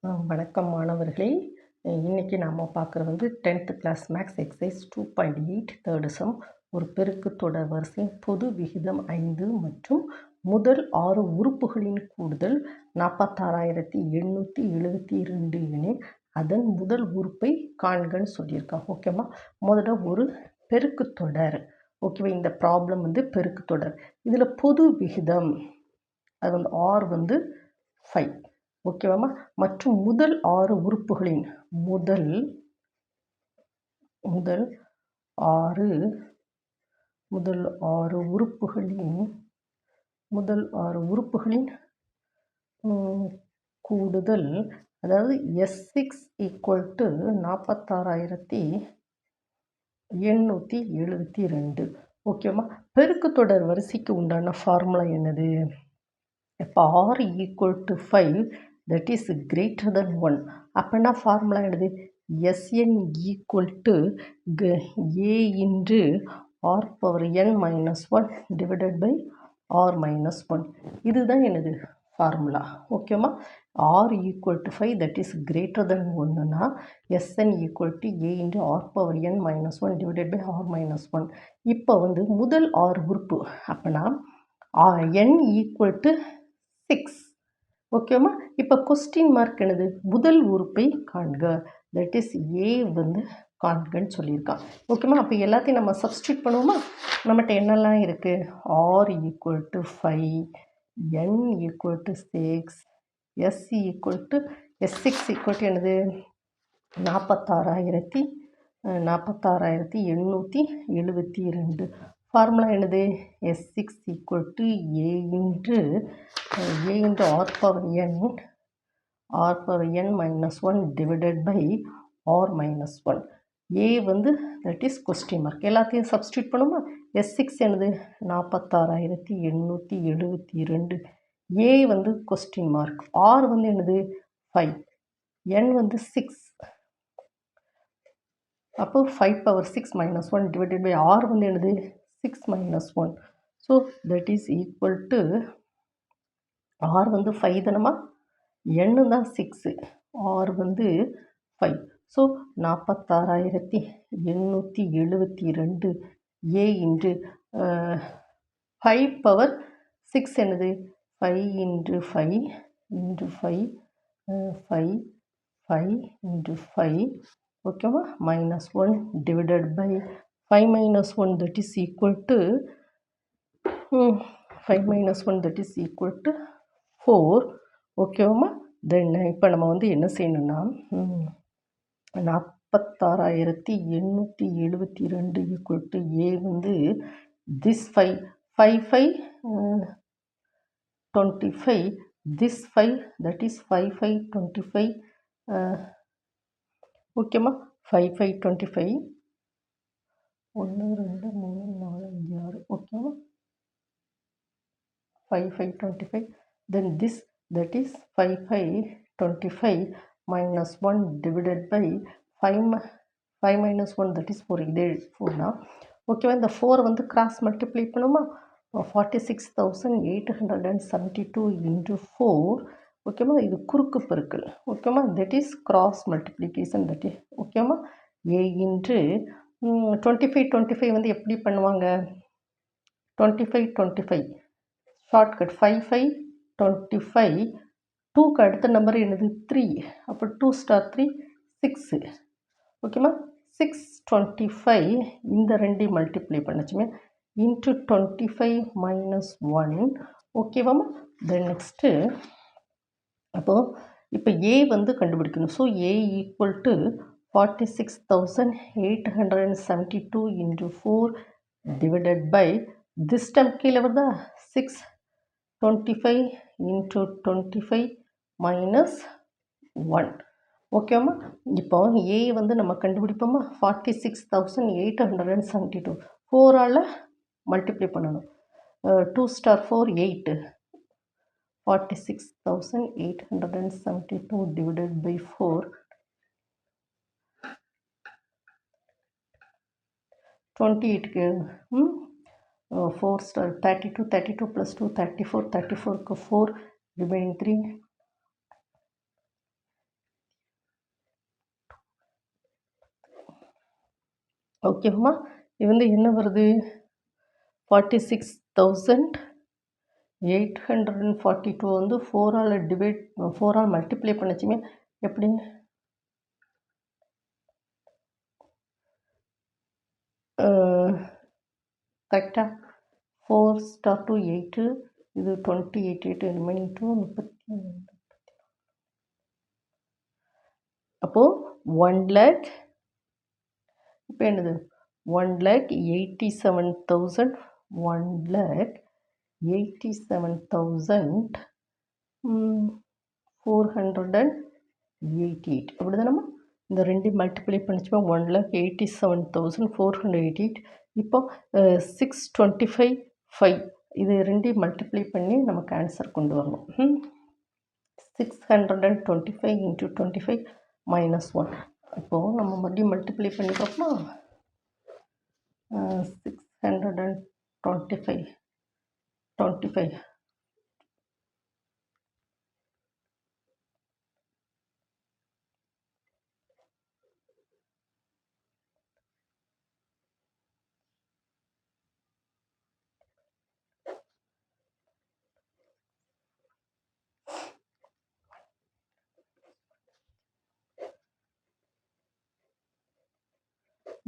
வணக்கம் மாணவர்களே. இன்னைக்கு நாம பார்க்குறது வந்து 10th class maths exercise 2.8 third sum. ஒரு பெருக்கு தொடர் வரிசையின் பொது விகிதம் 5 மற்றும் முதல் 6 உறுப்புகளின் கூடுதல் 46,872 எனில் அதன் முதல் உறுப்பை காண்கன்னு சொல்லியிருக்காங்க. ஓகேம்மா, முதல்ல ஒரு பெருக்கு தொடர். ஓகேவா, இந்த ப்ராப்ளம் வந்து பெருக்கு தொடர். இதில் பொது விகிதம் அது வந்து ஆர் வந்து 5. ஓகேவாம்மா, மற்றும் முதல் 6 உறுப்புகளின் முதல் 6 உறுப்புகளின் கூடுதல், அதாவது S6 = 46,872. ஓகேவா, பெருக்கு தொடர் வரிசைக்கு உண்டான ஃபார்முலா என்னது? இப்போ R = 5, that is greater than 1. அப்போனா ஃபார்முலா என்னது? Sn = A into R power n minus 1 divided by R minus 1. இதுதான் என்னது ஃபார்முலா. ஓகேம்மா, R = 5, that is greater than 1னா Sn = A into R power n minus 1 divided by R minus 1. இப்போ வந்து முதல் 6 உறுப்பு அப்போனா n = 6. ஓகேம்மா, இப்போ கொஸ்டின் மார்க் என்னது? முதல் உறுப்பை காண்க, தட் இஸ் ஏ வந்து காண்கன்னு சொல்லியிருக்கான். ஓகேம்மா, அப்போ எல்லாத்தையும் நம்ம சப்ஸ்டியூட் பண்ணுவோமா? நம்மகிட்ட என்னெல்லாம் இருக்குது? R = 5, n = 6, S6 என்னது? 46,872. ஃபார்முலா என்னது? S6 = A into R power n minus 1 divided by R minus 1. A வந்து that is question mark. எல்லாத்தையும் சப்ஸ்டியூட் பண்ணுமா? S6 என்னது? 46,872. A வந்து கொஸ்டின் மார்க். R வந்து என்னது? 5. n வந்து 6. அப்போ 5/6 minus 1 divided by R வந்து என்னது? 6 minus 1. So that is equal to R வந்து 5 தானம்மா, n தான் 6, R வந்து 5. ஸோ 46,872 A இன்ட்டு 5/6 என்னது? 5 into 5 into 5 into 5. ஓகேவா, minus 1 divided by 5 minus 1, that is equal to 5 minus 1, that is equal to 4. ஓகேவாம்மா, தென் இப்போ நம்ம வந்து என்ன செய்யணும்னா 46,872 equal to A வந்து this 5, 5 25, this 5, that is 5 25. ஓகேம்மா, 5 25, 1 2 3 4 5 6. ஓகேவா, 5 25. Then this, that is 5 25 minus 1 divided by 5 minus 1, that is 4. இதே 4னா ஓகேவா, இந்த 4 வந்து கிராஸ் மல்டிப்ளை பண்ணுமா? 46,872 into 4. ஓகேம்மா, இது குறுக்கு பெருக்கல். ஓகேம்மா, that is cross multiplication. That is ஓகேம்மா, A இன்ட்டு 25 25 வந்து எப்படி பண்ணுவாங்க? 25 25 ஷார்ட்கட் 5 25. 2க்கு அடுத்த நம்பர் என்னது? 3. அப்போ 2 * 3 6. ஓகேம்மா, 6 25 இந்த ரெண்டையும் மல்டிப்ளை பண்ணச்சுமே இன்ட்டு 25 minus 1. ஓகேவாம்மா, தென் நெக்ஸ்ட்டு அப்போது இப்போ A வந்து கண்டுபிடிக்கணும். So A = 46,872 into 4 divided by this term கீழே வருதா? 6 25 into 25 minus 1. ஓகேம்மா, இப்போ A வந்து நம்ம கண்டுபிடிப்போமா? 46,872 4ஆல் மல்டிப்ளை பண்ணணும். 2 * 4 8. 46,872 divided by 4. 28க்கு 4 * 32 32 plus 2 34 34க்கு 4 remaining 3 ஓகேவா? இது வந்து என்ன வருது? 46,842 வந்து 4 மல்டிப்ளை பண்ணிச்சுமே எப்படி? கரெக்டா? 4 ஸ்டார் டு 8 இது 28 ரிமைனிங் டு 30. அப்போது 1,00,000 இப்போ என்னது 1,87,000 1,87,488 அப்படி தானம்மா? இந்த ரெண்டு மல்டிப்ளை பண்ணிச்சுமா 1,87,488. இப்போ 625 இது ரெண்டையும் மல்டிப்ளை பண்ணி நமக்கு ஆன்சர் கொண்டு வரணும். 625 இன்ட்டு 25 -1. இப்போது நம்ம மறுபடியும் மல்டிப்ளை பண்ணி பார்ப்போம். 625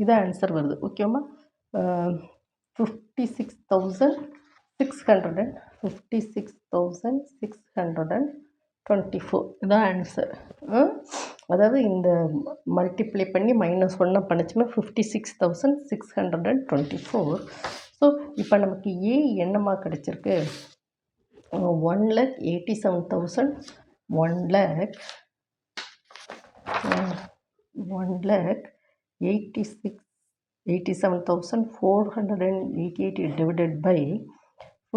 இதான் ஆன்சர் வருது. ஓகேவா? 56,624 இதான் ஆன்சர். அதாவது இந்த மல்டிப்ளை பண்ணி -1 பண்ணிச்சுமே 56,624. ஸோ இப்போ நமக்கு ஏ என்னமா கிடச்சிருக்கு? 1,87,000 1,87,488 divided by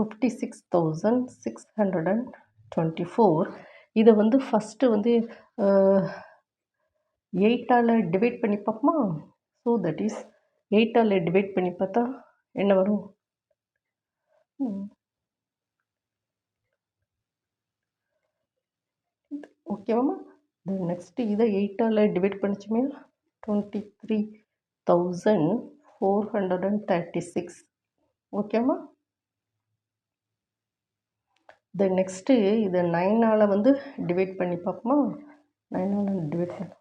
56,624. இதை வந்து ஃபஸ்ட்டு வந்து 8ஆல் டிவைட் பண்ணி பார்ப்போமா? ஸோ தட் இஸ் 8ஆல் டிவைட் பண்ணி பார்த்தா என்ன வரும்? ஓகேவாம்மா? நெக்ஸ்ட்டு இதை 8ஆல் டிவைட் பண்ணிச்சுமே 23,436. ஓகேம்மா? நெக்ஸ்ட்டு இதை 9ஆல் வந்து டிவைட் பண்ணி பார்ப்போமா? 9ஆல் டிவைட் பண்ண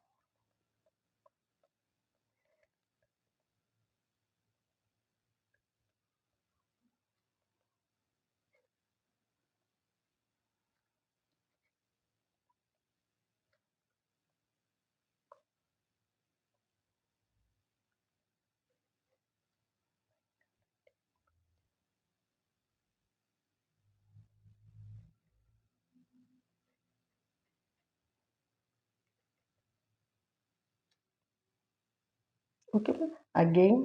ஓகேவா? அகெயின்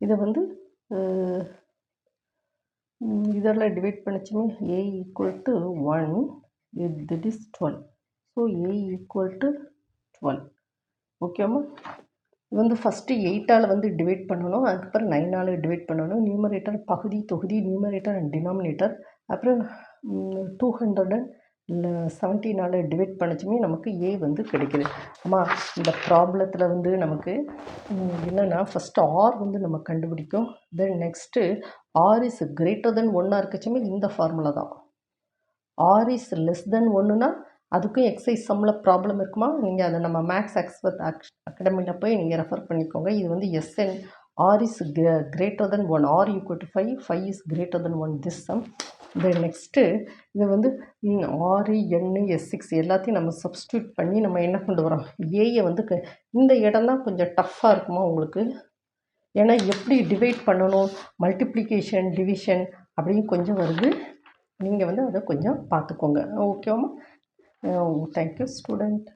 இதை வந்து இதெல்லாம் டிவைட் பண்ணிச்சுமே a equal to 1 that is 12. So a equal to 12. ஓகேவா? இது வந்து ஃபஸ்ட்டு 8ஆல் வந்து டிவைட் பண்ணணும். அதுக்கப்புறம் 9ஆல் டிவைட் பண்ணணும். நியூமரேட்டர் பகுதி தொகுதி, நியூமரேட்டர் அண்ட் டினாமினேட்டர். அப்புறம் 217ஆல் டிவைட் பண்ணிச்சுமே நமக்கு ஏ வந்து கிடைக்குது. ஆமாம், இந்த ப்ராப்ளத்தில் வந்து நமக்கு என்னென்னா ஃபஸ்ட்டு ஆர் வந்து நம்ம கண்டுபிடிக்கும். Then next R is greater than 1 இருக்கச்சுமே இந்த ஃபார்முலா தான். ஆர் இஸ் லெஸ் தென் 1னா அதுக்கும் எக்ஸைஸ் சம்மில் ப்ராப்ளம் இருக்குமா? நீங்கள் அதை நம்ம மேக்ஸ் எக்ஸ்பர்ட் அகாடமியில் போய் நீங்கள் ரெஃபர் பண்ணிக்கோங்க. இது வந்து S N R is greater than 1, R equal to 5, 5 is greater than 1, this sum. Then next இது வந்து ஆர், என், S6 எல்லாத்தையும் நம்ம சப்ஸ்டியூட் பண்ணி நம்ம என்ன கொண்டு வரோம்? ஏயை வந்து இந்த இடம் தான் கொஞ்சம் டஃப்பாக இருக்குமா உங்களுக்கு? ஏன்னா எப்படி டிவைட் பண்ணணும், மல்டிப்ளிகேஷன், டிவிஷன் அப்படின்னு கொஞ்சம் வருது. நீங்கள் வந்து அதை கொஞ்சம் பார்த்துக்கோங்க. ஓகேவாம்மா? Thank you student.